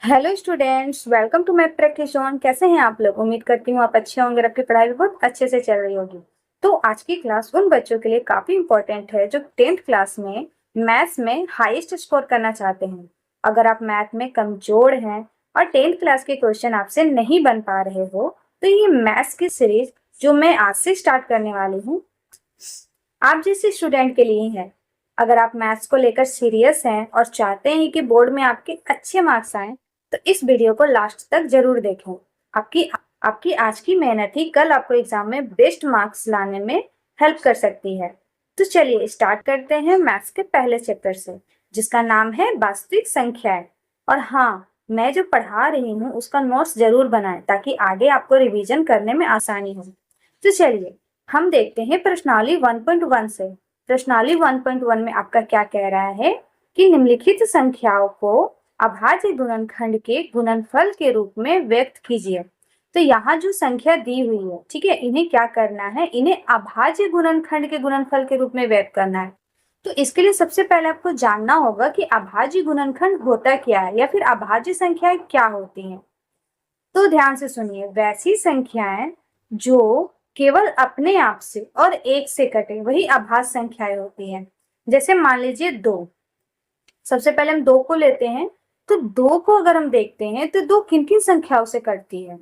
Hello students, welcome to my practice zone. कैसे हैं आप लोग? उम्मीद करती हूँ आप अच्छे होंगे, आपकी पढ़ाई भी बहुत अच्छे से चल रही होगी। तो आज की क्लास उन बच्चों के लिए काफी इंपॉर्टेंट है जो 10th क्लास में मैथ्स में हाईएस्ट स्कोर करना चाहते हैं। अगर आप मैथ में कमजोर हैं और 10th क्लास के क्वेश्चन आपसे नहीं बन पा रहे हो, तो ये मैथ्स की सीरीज जो मैं आज से स्टार्ट करने वाली हूँ, आप जैसे स्टूडेंट के लिए है। अगर आप मैथ्स को लेकर सीरियस हैं और चाहते हैं कि बोर्ड में आपके अच्छे मार्क्स आए, तो इस वीडियो को लास्ट तक जरूर देखें। आपकी आपकी आज की मेहनत ही कल आपको एग्जाम में बेस्ट मार्क्स लाने में हेल्प कर सकती है। तो चलिए स्टार्ट करते हैं मैथ्स के पहले चैप्टर से, जिसका नाम है वास्तविक संख्याएं। और हाँ, मैं जो पढ़ा रही हूँ उसका नोट्स जरूर बनाएं ताकि आगे आपको रिवीजन करने में आसानी हो। तो चलिए हम देखते हैं प्रश्नावली 1.1 से। प्रश्नावली 1.1 में आपका क्या कह रहा है कि निम्नलिखित संख्याओं को अभाज्य गुणनखंड के गुणनफल के रूप में व्यक्त कीजिए। तो यहाँ जो संख्या दी हुई है, ठीक है, इन्हें क्या करना है, इन्हें अभाज्य गुणनखंड के गुणनफल के रूप में व्यक्त करना है। तो इसके लिए सबसे पहले आपको जानना होगा कि अभाज्य गुणनखंड होता क्या है या फिर अभाज्य संख्याएं क्या होती हैं। तो ध्यान से सुनिए, वैसी संख्याएं जो केवल अपने आप से और एक से कटे वही अभाज्य संख्याएं होती हैं। जैसे मान लीजिए 2। सबसे पहले हम 2 को लेते हैं। तो 2 को अगर हम देखते हैं तो 2 किन किन संख्याओं से कटती है?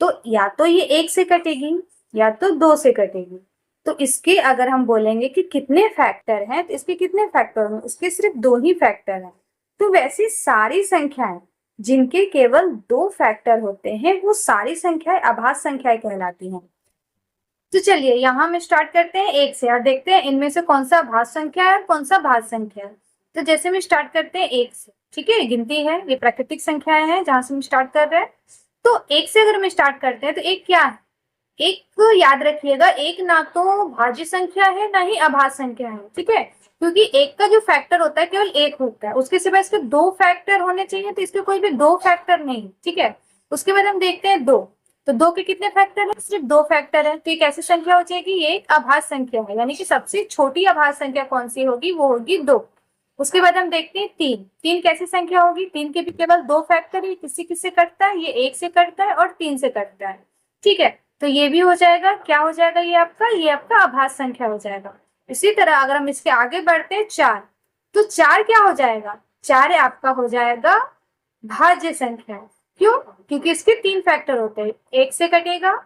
तो या तो ये 1 से कटेगी या तो 2 से कटेगी। तो इसके अगर हम बोलेंगे कि कितने फैक्टर हैं, तो इसके कितने फैक्टर होंगे? इसके सिर्फ 2 ही फैक्टर हैं। तो वैसी सारी संख्याएं जिनके केवल 2 फैक्टर होते हैं वो सारी संख्याएं अभाज्य संख्याएं कहलाती हैं। तो चलिए यहाँ हम स्टार्ट करते हैं 1 से और देखते हैं इनमें से कौन सा अभाज्य संख्या है और कौन सा भाज्य संख्या है। तो जैसे हम स्टार्ट करते हैं 1 से, ठीक है, गिनती है, ये प्राकृतिक संख्याएं हैं जहां से हम स्टार्ट कर रहे हैं। तो 1 से अगर हम स्टार्ट करते हैं तो 1 क्या है? एक याद रखिएगा, एक ना तो भाज्य संख्या है ना ही अभाज्य संख्या है, ठीक है, क्योंकि एक का जो फैक्टर होता है केवल एक होता है, उसके सिवा इसके 2 फैक्टर होने चाहिए, तो इसके कोई भी 2 फैक्टर नहीं, ठीक है। उसके बाद हम देखते हैं 2। तो 2 के कितने फैक्टर है? सिर्फ 2 फैक्टर है। तो ये कैसी संख्या हो जाएगी? ये एक अभाज्य संख्या है, यानी कि सबसे छोटी अभाज्य संख्या कौन सी होगी? वो होगी 2। उसके बाद हम देखते हैं 3। 3 कैसी संख्या होगी? 3 के भी केवल 2 फैक्टर है, किसी किससे कटता है? ये 1 से कटता है और 3 से कटता है, ठीक है। तो ये भी हो जाएगा, क्या हो जाएगा? ये आपका अभाज्य संख्या हो जाएगा। इसी तरह अगर हम इसके आगे बढ़ते हैं 4, तो 4 क्या हो जाएगा? 4 आपका हो जाएगा भाज्य संख्या। क्यों? क्योंकि इसके 3 फैक्टर होते हैं, 1 से कटेगा,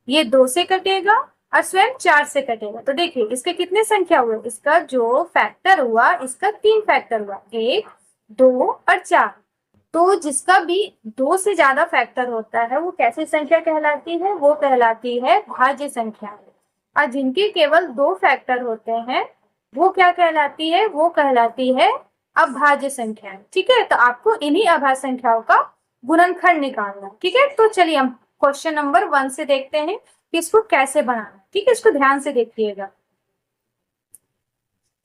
ये 2 से कटेगा और स्वयं 4 से कटेगा। तो देखिए इसके कितने संख्या हुए? इसका जो फैक्टर हुआ, इसका 3 फैक्टर हुआ, 1, 2 और 4। तो जिसका भी 2 से ज्यादा फैक्टर होता है वो कैसी संख्या कहलाती है? वो कहलाती है भाज्य संख्या। और जिनके केवल 2 फैक्टर होते हैं वो क्या कहलाती है? वो कहलाती है अभाज्य संख्या, ठीक है। तो आपको इन्हीं अभाज्य संख्याओं का गुणनखंड निकालना, ठीक है। तो चलिए हम क्वेश्चन नंबर 1 से देखते हैं कि इसको कैसे बनाना, ठीक है, इसको ध्यान से देखिएगा।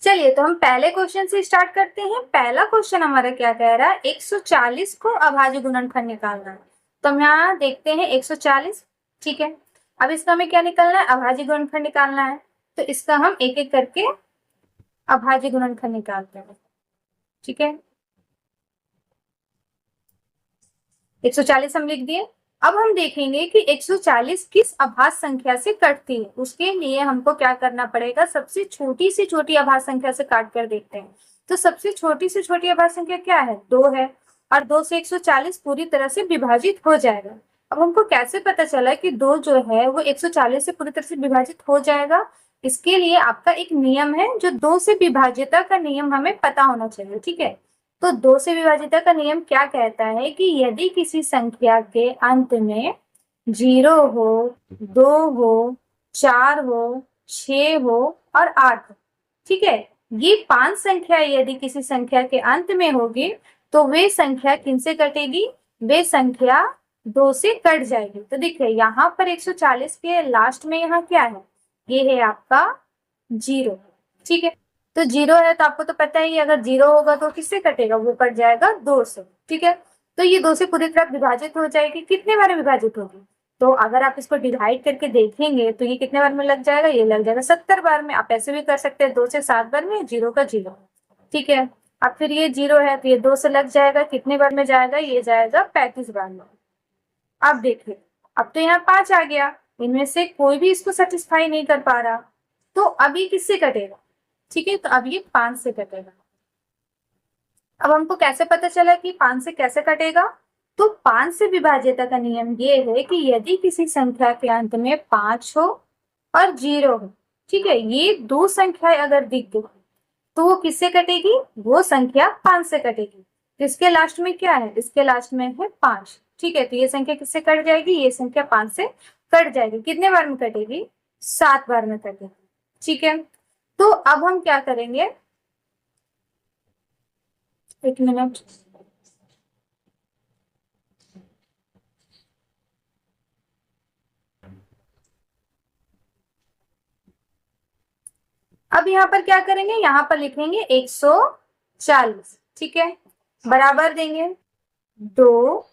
चलिए तो हम पहले क्वेश्चन से स्टार्ट करते हैं। पहला क्वेश्चन हमारा क्या कह रहा है? 140 को अभाज्य गुणनखंड निकालना है। तो हम यहाँ देखते हैं 140, ठीक है। अब इसका हमें क्या निकालना है? अभाज्य गुणनखंड निकालना है। तो इसका हम एक एक करके अभाज्य गुणनखंड निकालते हैं, ठीक है। 140 हम लिख दिए। अब हम देखेंगे कि 140 किस अभाज्य संख्या से कटती है। उसके लिए हमको क्या करना पड़ेगा? सबसे छोटी से छोटी अभाज्य संख्या से काट कर देखते हैं। तो सबसे छोटी से छोटी अभाज्य संख्या क्या है? 2 है, और 2 से 140 पूरी तरह से विभाजित हो जाएगा। अब हमको कैसे पता चला कि 2 जो है वो 140 से पूरी तरह से विभाजित हो जाएगा? इसके लिए आपका एक नियम है, जो 2 से विभाज्यता का नियम हमें पता होना चाहिए, ठीक है। तो 2 से विभाजिता का नियम क्या कहता है कि यदि किसी संख्या के अंत में 0 हो, 2 हो, 4 हो, 6 हो और 8 हो, ठीक है, ये 5 संख्या यदि किसी संख्या के अंत में होगी तो वे संख्या किनसे कटेगी? वे संख्या 2 से कट जाएगी। तो देखिए यहाँ पर 140 के लास्ट में यहाँ क्या है? ये है आपका 0, ठीक है। तो 0 है तो आपको तो पता ही है, अगर 0 होगा तो किससे कटेगा? वो कट जाएगा 2 से, ठीक है। तो ये 2 से पूरी तरह विभाजित हो जाएगी। कितने बार विभाजित होगी? तो अगर आप इसको डिवाइड करके देखेंगे तो ये कितने बार में लग जाएगा? ये लग जाएगा 70 बार में। आप ऐसे भी कर सकते हैं 2 से 7 बार में, 0 का 0, ठीक है। अब फिर ये 0 है तो ये 2 से लग जाएगा, कितने बार में जाएगा, ये जाएगा 35 बार में। अब देखिए, अब तो यहाँ 5 आ गया, इनमें से कोई भी इसको सेटिस्फाई नहीं कर पा रहा, तो अब ये किससे कटेगा? ठीक है, तो अब ये 5 से कटेगा। अब हमको कैसे पता चला कि 5 से कैसे कटेगा? तो 5 से विभाज्यता का नियम ये है कि यदि किसी संख्या के अंत में 5 हो और 0 हो, ठीक है, ये दो संख्याएं अगर दिख गई तो वो किससे कटेगी? वो संख्या 5 से कटेगी। तो इसके लास्ट में क्या है? इसके लास्ट में है 5। ठीक है, तो ये संख्या किससे कट जाएगी? ये संख्या 5 से कट जाएगी। कितने बार में कटेगी? 7 बार में कटेगी। ठीक है, तो अब हम क्या करेंगे, एक मिनट, अब यहाँ पर क्या करेंगे, यहाँ पर लिखेंगे 140। ठीक है, बराबर देंगे 2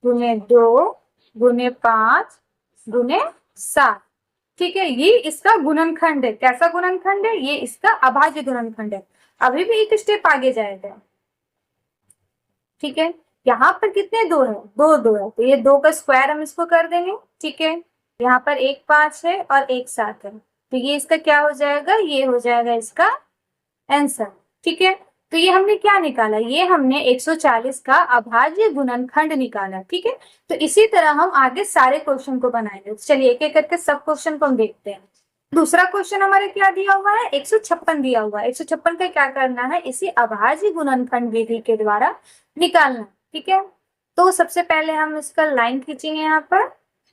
गुने 2 गुने 5 गुने 7। ठीक है, ये इसका गुणनखंड है। कैसा गुणनखंड है? ये इसका अभाज्य गुणनखंड है। अभी भी एक स्टेप आगे जाएगा। ठीक है, यहाँ पर कितने 2 है? दो है, तो ये 2 का स्क्वायर हम इसको कर देंगे। ठीक है, यहाँ पर एक 5 है और एक 7 है, तो ये इसका क्या हो जाएगा? ये हो जाएगा इसका आंसर। ठीक है, तो ये हमने क्या निकाला? ये हमने 140 का अभाज्य गुणनखंड निकाला। ठीक है, तो इसी तरह हम आगे सारे क्वेश्चन को बनाएंगे। चलिए एक एक करके सब क्वेश्चन को हम देखते हैं। दूसरा क्वेश्चन हमारे क्या दिया हुआ है? 156 दिया हुआ है। 156 का क्या करना है? इसी अभाज्य गुणनखंड विधि के द्वारा निकालना। ठीक है, तो सबसे पहले हम इसका लाइन खींचेंगे यहाँ पर।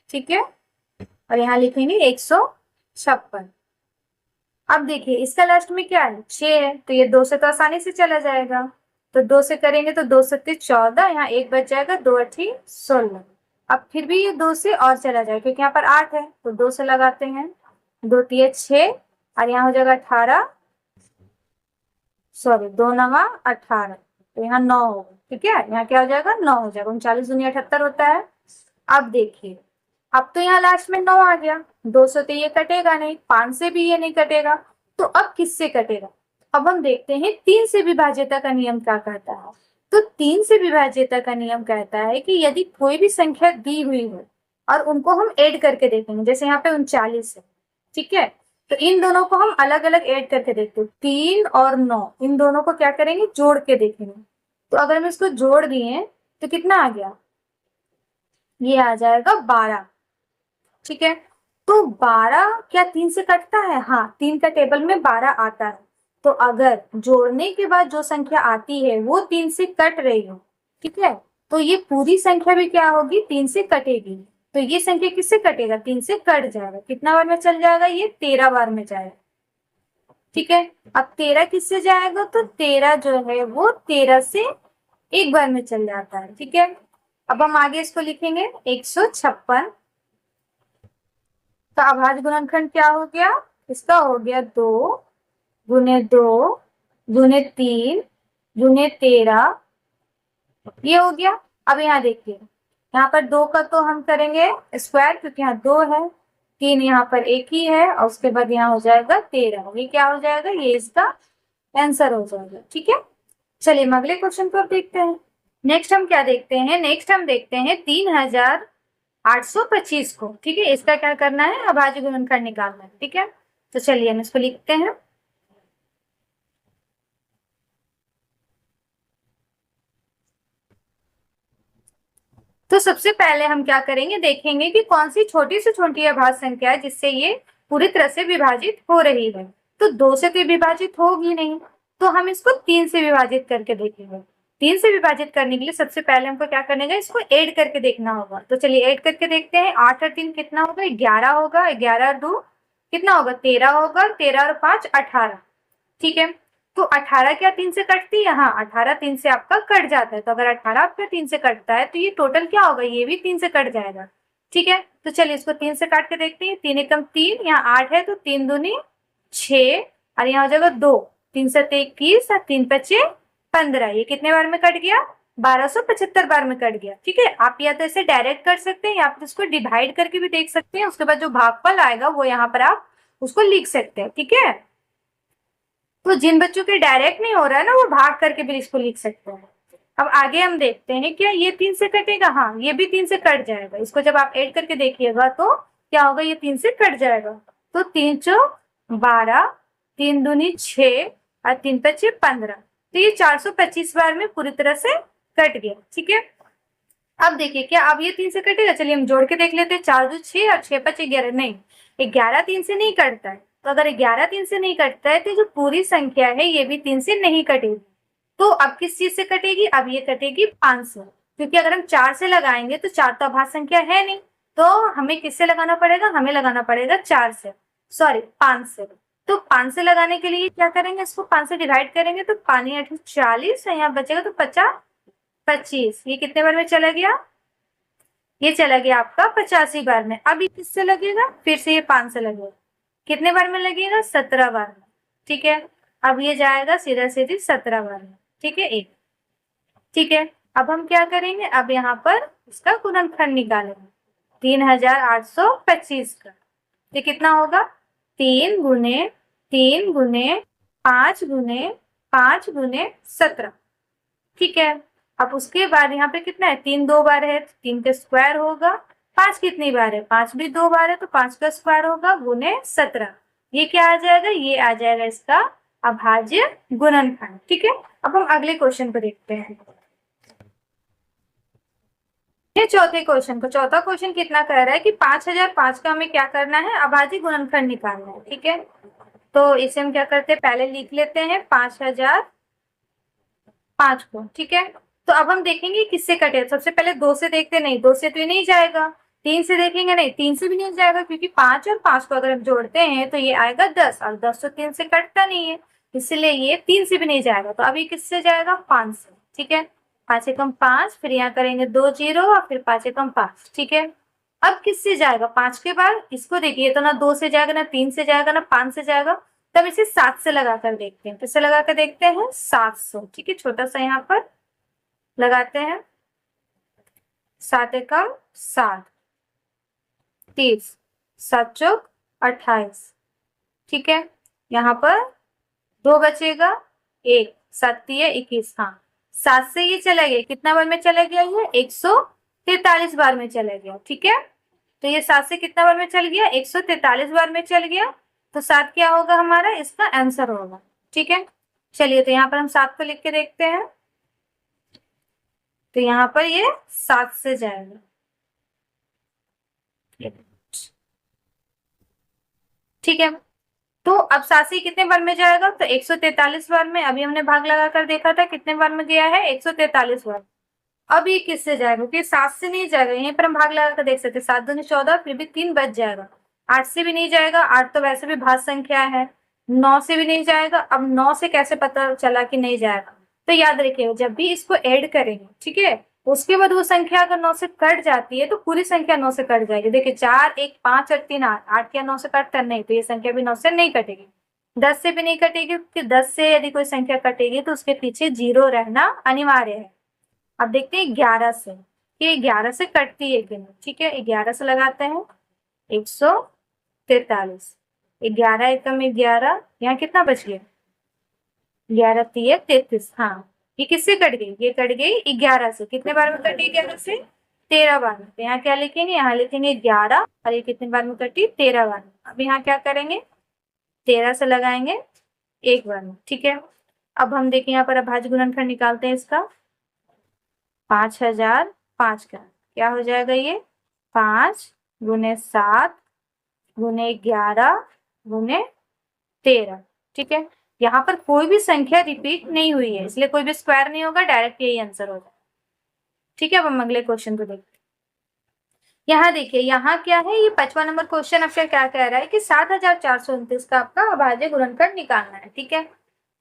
ठीक है, और यहाँ लिखेंगे 156। अब देखिए इसका लास्ट में क्या है? 6 है, तो ये 2 से तो आसानी से चला जाएगा, तो 2 से करेंगे तो 2 7 14, यहाँ 1 बच जाएगा, 2 8 16। अब फिर भी ये 2 से और चला जाएगा क्योंकि यहाँ पर 8 है, तो 2 से लगाते हैं, 2 3 6 और यहाँ हो जाएगा 18, सॉरी 2 9 18, तो यहाँ 9 होगा। ठीक है, यहाँ क्या हो जाएगा? 9 हो जाएगा। 39 दूनी 78 होता है। अब देखिए, अब तो यहाँ लास्ट में 9 आ गया, 2 से तो ये कटेगा नहीं, 5 से भी ये नहीं कटेगा, तो अब किससे कटेगा? अब हम देखते हैं 3 से विभाज्यता का नियम क्या कहता है। तो 3 से विभाज्यता का नियम कहता है कि यदि कोई भी संख्या दी हुई हो और उनको हम ऐड करके देखेंगे, जैसे यहाँ पे 39 है, ठीक है, तो इन दोनों को हम अलग अलग ऐड करके देखते हैं। 3 और 9, इन दोनों को क्या करेंगे? जोड़ के देखेंगे। तो अगर हम इसको जोड़ दिए तो कितना आ गया? ये आ जाएगा 12। ठीक है, तो 12 क्या 3 से कटता है? हाँ, 3 का टेबल में 12 आता है। तो अगर जोड़ने के बाद जो संख्या आती है वो 3 से कट रही हो, ठीक है, तो ये पूरी संख्या भी क्या होगी? 3 से कटेगी। तो ये संख्या किससे कटेगा? 3 से कट जाएगा। कितना बार में चल जाएगा? ये 13 बार में जाएगा। ठीक है, अब 13 किससे जाएगा? तो 13 जो है वो 13 से एक बार में चल जाता है। ठीक है, अब हम आगे इसको लिखेंगे 156 का अभाज्य गुणनखंड क्या हो गया? इसका हो गया 2 गुने 2 गुने 3 गुने 13, ये हो गया। अब यहाँ देखिए, यहाँ पर 2 का तो हम करेंगे स्क्वायर क्योंकि यहाँ 2 है, 3 यहाँ पर एक ही है और उसके बाद यहाँ हो जाएगा 13। ये क्या हो जाएगा? ये इसका आंसर हो जाएगा। ठीक है, चलिए हम अगले क्वेश्चन को देखते हैं। नेक्स्ट हम क्या देखते हैं? नेक्स्ट हम देखते हैं 3825 को। ठीक है, इसका क्या करना है? अभाज्य गुणनखंड निकालना है। ठीक है, तो चलिए हम इसको लिखते हैं। तो सबसे पहले हम क्या करेंगे? देखेंगे कि कौन सी छोटी से छोटी अभाज्य संख्या है जिससे ये पूरी तरह से विभाजित हो रही है। तो 2 से तो विभाजित होगी नहीं, तो हम इसको 3 से विभाजित करके देखेंगे। 3 से विभाजित करने के लिए सबसे पहले हमको क्या करने का? इसको ऐड करके देखना होगा। तो चलिए ऐड करके देखते हैं। 8 और 3 कितना होगा? 11 होगा। 11 और 2 कितना होगा? 13 होगा। 13 और 5 18। ठीक है, तो 18 क्या 3 से कटती है? हाँ, 18 3 से आपका कट जाता है। तो अगर 18 आपका 3 से कटता है तो ये टोटल क्या होगा? ये भी 3 से कट जाएगा। ठीक है, तो चलिए इसको 3 से काट के देखते हैं। 3 एकम 3, यहाँ 8 है तो 3 दूनी 6 और यहाँ हो जाएगा 2, 3 7 21 और 3 5 15। ये कितने बार में कट गया? 1275 बार में कट गया। ठीक है, आप या तो इसे डायरेक्ट कर सकते हैं या फिर इसको डिवाइड करके भी देख सकते हैं। उसके बाद जो भागफल आएगा वो यहाँ पर आप उसको लिख सकते हैं। ठीक है, तो जिन बच्चों के डायरेक्ट नहीं हो रहा है ना, वो भाग करके भी इसको लिख सकते हैं। अब आगे हम देखते हैं, क्या ये 3 से कटेगा? हाँ, ये भी 3 से कट जाएगा। इसको जब आप ऐड करके देखिएगा तो क्या होगा, ये 3 से कट जाएगा। तो 3 चौक 12, 3 दूनी 6 और 3 पचे 15। तो ये 425 बार में पूरी तरह से कट गया। ठीक है, अब देखिए क्या अब ये 3 से कटेगा? चलिए हम जोड़ के देख लेते हैं। 4 दो 6 और 6 5 11। नहीं, 11 3 से नहीं कटता है। तो अगर 11 3 से नहीं कटता है तो जो पूरी संख्या है ये भी 3 से नहीं कटेगी। तो अब किस चीज से कटेगी? अब ये कटेगी 5 से, क्योंकि अगर हम 4 से लगाएंगे तो 4 तो अभाज्य संख्या है नहीं। तो हमें किससे लगाना पड़ेगा? हमें लगाना पड़ेगा 4 से, सॉरी 5 से। तो 5 से लगाने के लिए क्या करेंगे? इसको 5 से डिवाइड करेंगे तो 5 8 40 है, यहाँ बचेगा तो 50 25। ये कितने बार में चला गया? ये चला गया आपका 85 बार में। अब ये किससे लगेगा? फिर से ये 5 से लगेगा। कितने बार में लगेगा? 17 बार में। ठीक है, अब ये जाएगा सीधा सीधी 17 बार में। ठीक है, एक। ठीक है, अब हम क्या करेंगे? अब यहाँ पर इसका गुणनखंड निकालेंगे 3825 का। ये कितना होगा? 3 गुने 3 गुने 5 गुने 5 गुने 17। ठीक है, अब उसके बाद यहाँ पे कितना है? 3 दो बार है, 3 का स्क्वायर होगा। 5 कितनी बार है? 5 भी 2 बार है, तो 5 का स्क्वायर होगा गुने 17। ये क्या आ जाएगा? ये आ जाएगा इसका अभाज्य गुणनखंड। ठीक है, अब हम अगले क्वेश्चन को देखते हैं। ये चौथा क्वेश्चन कितना कह रहा है कि 5005 का हमें क्या करना है? अभाज्य गुणनखंड निकालना है। ठीक है, तो इसे हम क्या करते हैं? पहले लिख लेते हैं 5005 को। ठीक है, तो अब हम देखेंगे किससे कटे। सबसे पहले 2 से देखते। नहीं, 2 से तो ये नहीं जाएगा। 3 से देखेंगे। नहीं, 3 से भी नहीं जाएगा, क्योंकि 5 और 5 को अगर हम जोड़ते हैं तो ये आएगा 10, और 10 तो 3 से कटता नहीं है, इसलिए ये 3 से भी नहीं जाएगा। तो अभी किससे जाएगा? 5 से। ठीक है, 5 एकम 5, फिर यहाँ करेंगे 2 0 और फिर 5 एकम 5। ठीक है, अब किससे जाएगा? 5 के बाद इसको देखिए, तो ना 2 से जाएगा, ना 3 से जाएगा, ना 5 से जाएगा। तब इसे 7 से लगाकर देखते हैं। किससे लगाकर देखते हैं? 700। ठीक है, छोटा सा यहाँ पर लगाते हैं। 7 एकम 7, 30, 7 चौक 28। ठीक है, यहाँ पर 2 बचेगा, 1 7 है 21। हाँ, 7 से ये चला गया, कितना बार में चला गया? ये 143 बार में चला गया। ठीक है, तो ये 7 से कितना बार में चल गया? 143 बार में चल गया। तो 7 क्या होगा हमारा? इसका आंसर होगा। ठीक है, चलिए तो यहाँ पर हम 7 को लिख के देखते हैं। तो यहाँ पर ये 7 से जाएगा। ठीक है, तो अब 7 से कितने बार में जाएगा? तो 143 बार में। अभी हमने भाग लगाकर देखा था, कितने बार में गया है? 143 बार। अब ये किससे जाएगा? क्योंकि 7 से नहीं जाएगा, यहीं पर हम भाग लगाकर देख सकते हैं। 7 दूनी 14, फिर भी 3 बच जाएगा। 8 से भी नहीं जाएगा, 8 तो वैसे भी भाज्य संख्या है। 9 से भी नहीं जाएगा। अब 9 से कैसे पता चला कि नहीं जाएगा? तो याद रखिए, जब भी इसको ऐड करेंगे, ठीक है, उसके बाद वो संख्या अगर 9 से कट जाती है तो पूरी संख्या 9 से कट जाएगी। देखिए 4 1 5 और 3 8, 8 क्या 9 से कटता नहीं, तो ये संख्या भी 9 से नहीं कटेगी। 10 से भी नहीं कटेगी, क्योंकि 10 से यदि कोई संख्या कटेगी तो उसके पीछे 0 रहना अनिवार्य है। अब देखते हैं 11 से, कि 11 से कटती है कि नहीं। ठीक है, 11 से लगाते हैं 143। 11 एकम 11, यहाँ कितना बच गया? 11 3 33। हाँ, ये किससे कट गई? ये कट गई 11 से। कितने बार में कटी? 11 से 13 बार में। तो यहाँ क्या लिखेंगे? यहाँ लिखेंगे 11, और ये कितने बार में कटी? 13 बार में। अब यहाँ क्या करेंगे? 13 से लगाएंगे 1 बार में। ठीक है, अब हम देखें यहाँ पर अभाज्य गुणनखंड निकालते हैं इसका। 5005 का क्या हो जाएगा? ये 5 गुने 7 गुने 11 गुने 13। ठीक है, यहाँ पर कोई भी संख्या रिपीट नहीं हुई है, इसलिए कोई भी स्क्वायर नहीं होगा, डायरेक्ट यही आंसर होगा। ठीक है, अब हम अगले क्वेश्चन को देखते हैं। यहाँ देखिए, यहाँ क्या है? ये 5वां नंबर क्वेश्चन आपका क्या कह रहा है कि 7429 का आपका अभाज्य गुणनखंड निकालना है। ठीक है,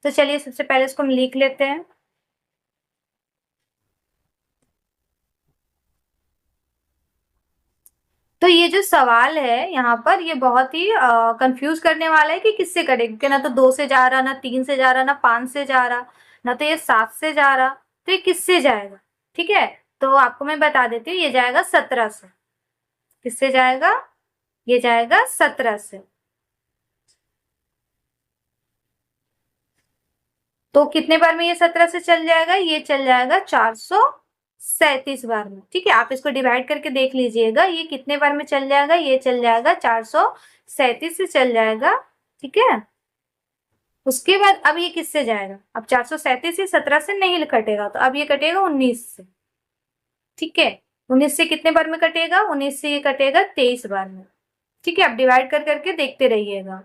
तो चलिए सबसे पहले इसको हम लिख लेते हैं। तो ये जो सवाल है यहाँ पर, ये बहुत ही कंफ्यूज करने वाला है कि किससे कटे, क्योंकि ना तो 2 से जा रहा, ना 3 से जा रहा, ना 5 से जा रहा, ना तो ये 7 से जा रहा। तो ये किससे जाएगा? ठीक है, तो आपको मैं बता देती हूँ, ये जाएगा 17 से। किससे जाएगा? ये जाएगा 17 से। तो कितने बार में ये 17 से चल जाएगा, ये चल जाएगा 437 बार में। ठीक है, आप इसको डिवाइड करके देख लीजिएगा, ये कितने बार में चल जाएगा, ये चल जाएगा 437 से चल जाएगा। ठीक है, उसके बाद अब ये किससे जाएगा, अब 437 से 17 से नहीं कटेगा, तो अब ये कटेगा 19 से। ठीक है, 19 से कितने बार में कटेगा, 19 से ये कटेगा 23 बार में। ठीक है, अब डिवाइड कर करके देखते रहिएगा।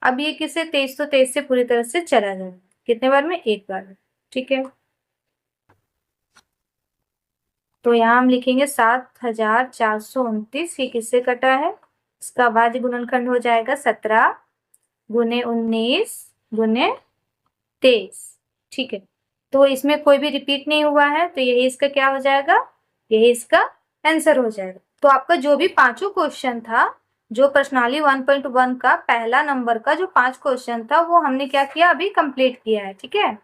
अब ये किससे, 23 तो 23 से पूरी तरह से चला जाएगा, कितने बार में, एक बार में। ठीक है, तो यहाँ हम लिखेंगे 7429, ये किससे कटा है, इसका भाज्य गुणनखंड हो जाएगा 17 गुने 19 गुने 23। ठीक है, तो इसमें कोई भी रिपीट नहीं हुआ है, तो यही इसका क्या हो जाएगा, यही इसका आंसर हो जाएगा। तो आपका जो भी पांचों क्वेश्चन था, जो प्रश्नावली 1.1 का पहला नंबर का जो 5 क्वेश्चन था, वो हमने क्या किया, अभी कंप्लीट किया है। ठीक है,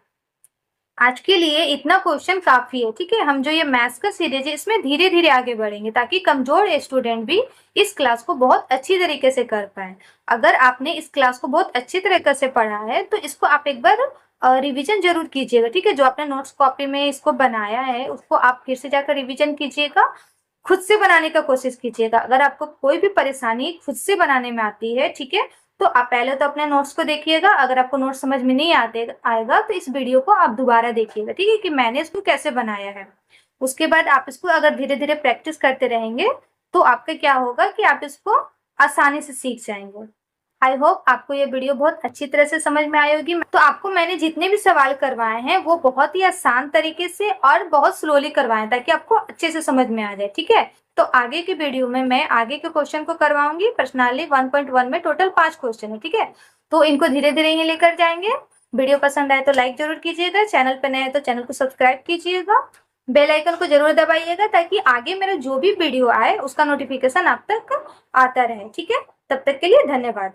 आज के लिए इतना क्वेश्चन काफी है। ठीक है, हम जो ये मैथ्स का सीरीज है, इसमें धीरे धीरे आगे बढ़ेंगे, ताकि कमजोर स्टूडेंट भी इस क्लास को बहुत अच्छी तरीके से कर पाए। अगर आपने इस क्लास को बहुत अच्छी तरीके से पढ़ा है, तो इसको आप एक बार रिवीजन जरूर कीजिएगा। ठीक है, जो आपने नोट्स कॉपी में इसको बनाया है, उसको आप फिर से जाकर रिविजन कीजिएगा, खुद से बनाने का कोशिश कीजिएगा। अगर आपको कोई भी परेशानी खुद से बनाने में आती है, ठीक है, तो आप पहले तो अपने नोट्स को देखिएगा। अगर आपको नोट्स समझ में नहीं आएगा, तो इस वीडियो को आप दोबारा देखिएगा। ठीक है, कि मैंने इसको कैसे बनाया है। उसके बाद आप इसको अगर धीरे धीरे प्रैक्टिस करते रहेंगे, तो आपका क्या होगा कि आप इसको आसानी से सीख जाएंगे। आई होप आपको ये वीडियो बहुत अच्छी तरह से समझ में आई होगी। तो आपको मैंने जितने भी सवाल करवाए हैं, वो बहुत ही आसान तरीके से और बहुत स्लोली करवाए, ताकि आपको अच्छे से समझ में आ जाए। ठीक है, तो आगे की वीडियो में मैं आगे के क्वेश्चन को करवाऊंगी। प्रश्नावली 1.1 में टोटल 5 क्वेश्चन है। ठीक है, तो इनको धीरे धीरे ही लेकर जाएंगे। वीडियो पसंद आए तो लाइक जरूर कीजिएगा, चैनल पर नए हैं तो चैनल को सब्सक्राइब कीजिएगा, बेल आइकन को जरूर दबाइएगा, ताकि आगे मेरा जो भी वीडियो आए उसका नोटिफिकेशन आप तक आता रहे। ठीक है, तब तक के लिए धन्यवाद।